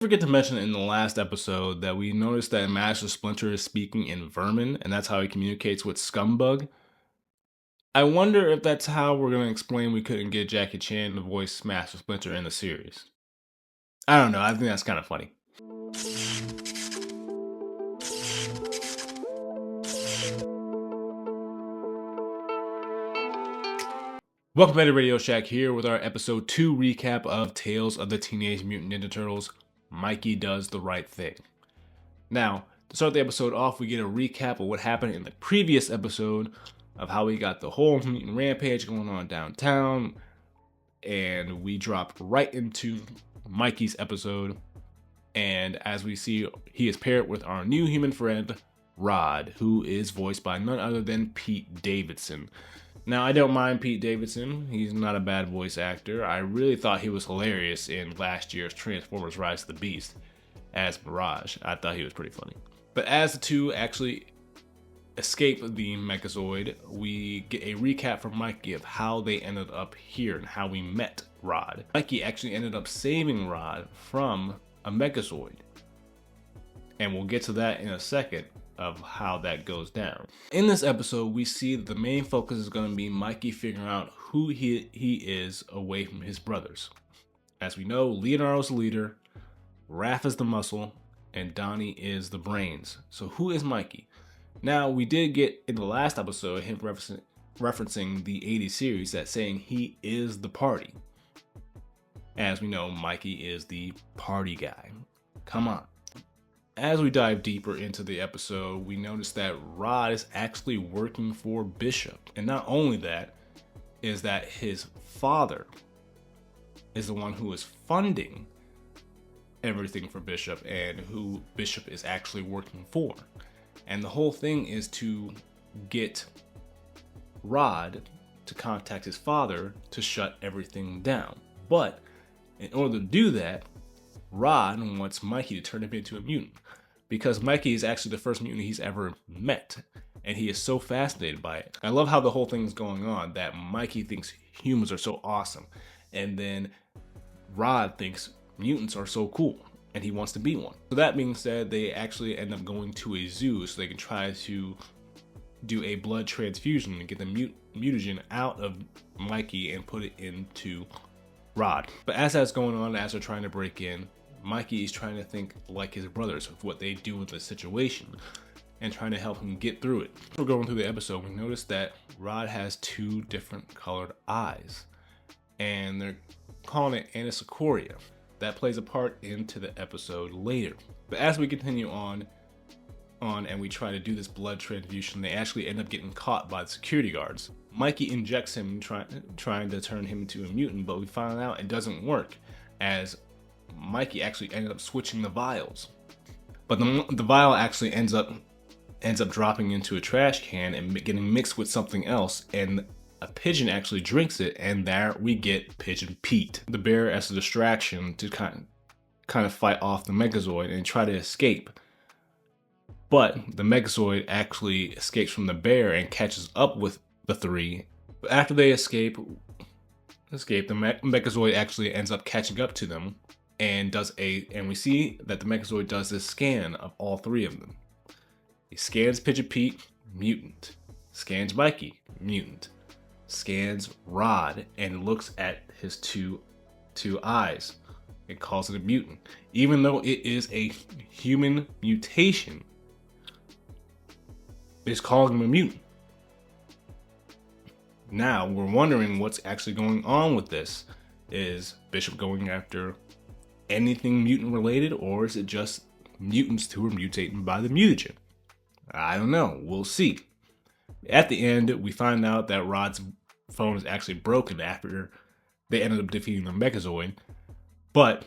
Forget to mention in the last episode that we noticed that Master Splinter is speaking in Vermin, and that's how he communicates with Scumbug. I wonder if that's how we're going to explain we couldn't get Jackie Chan to voice Master Splinter in the series. I don't know, I think that's kind of funny. Welcome back to Radio Shack here with our episode 2 recap of Tales of the Teenage Mutant Ninja Turtles, Mikey Does the Right Thing. Now, to start the episode off, we get a recap of what happened in the previous episode of how we got the whole mutant rampage going on downtown, and we drop right into Mikey's episode, and as we see, he is paired with our new human friend, Rod, who is voiced by none other than Pete Davidson. Now, I don't mind Pete Davidson. He's not a bad voice actor. I really thought he was hilarious in last year's Transformers Rise of the Beast as Mirage. I thought he was pretty funny. But as the two actually escape the Megazord, we get a recap from Mikey of how they ended up here and how we met Rod. Mikey actually ended up saving Rod from a Megazord. And we'll get to that in a second of how that goes down. In this episode, we see that the main focus is going to be Mikey figuring out who he is away from his brothers. As we know, Leonardo's the leader, Raph is the muscle, and Donnie is the brains. So who is Mikey? Now, we did get in the last episode him referencing the 80s series that saying he is the party. As we know, Mikey is the party guy. Come on. As we dive deeper into the episode, we notice that Rod is actually working for Bishop. And not only that, is that his father is the one who is funding everything for Bishop and who Bishop is actually working for. And the whole thing is to get Rod to contact his father to shut everything down. But in order to do that, Rod wants Mikey to turn him into a mutant because Mikey is actually the first mutant he's ever met, and he is so fascinated by it. I love how the whole thing is going on, that Mikey thinks humans are so awesome, and then Rod thinks mutants are so cool, and he wants to be one. So that being said, they actually end up going to a zoo so they can try to do a blood transfusion and get the mutagen out of Mikey and put it into Rod. But as that's going on, as they're trying to break in, Mikey is trying to think like his brothers of what they do with the situation and trying to help him get through it. We're going through the episode, we notice that Rod has 2 different colored eyes, and they're calling it anisocoria. That plays a part into the episode later. But as we continue on and we try to do this blood transfusion, they actually end up getting caught by the security guards. Mikey injects him, trying to turn him into a mutant, but we find out it doesn't work, as Mikey actually ended up switching the vials. But the vial actually ends up dropping into a trash can and getting mixed with something else, and a pigeon actually drinks it, and there we get Pigeon Pete, the bear, as a distraction to kind of fight off the Megazord and try to escape. But the Megazord actually escapes from the bear and catches up with the 3. But after they escape, the Megazord actually ends up catching up to them and we see that the Megazord does this scan of all 3 of them. He scans Pigeon Pete, mutant. Scans Mikey, mutant. Scans Rod and looks at his two eyes and calls it a mutant. Even though it is a human mutation, it's calling him a mutant. Now, we're wondering what's actually going on with this. Is Bishop going after anything mutant related, or is it just mutants who are mutating by the mutagen? I don't know. We'll see. At the end, we find out that Rod's phone is actually broken after they ended up defeating the Megazord, but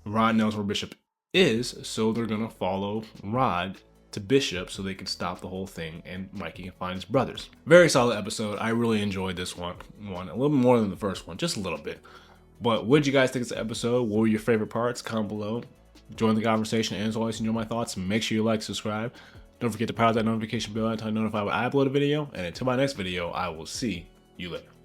Rod knows where Bishop is, so they're gonna follow Rod to Bishop so they can stop the whole thing and Mikey can find his brothers. Very solid episode. I really enjoyed this one a little bit more than the first one, just a little bit. But what did you guys think of this episode? What were your favorite parts? Comment below. Join the conversation, and as always, enjoy my thoughts. Make sure you like, subscribe. Don't forget to power that notification bell until I notify when I upload a video. And until my next video, I will see you later.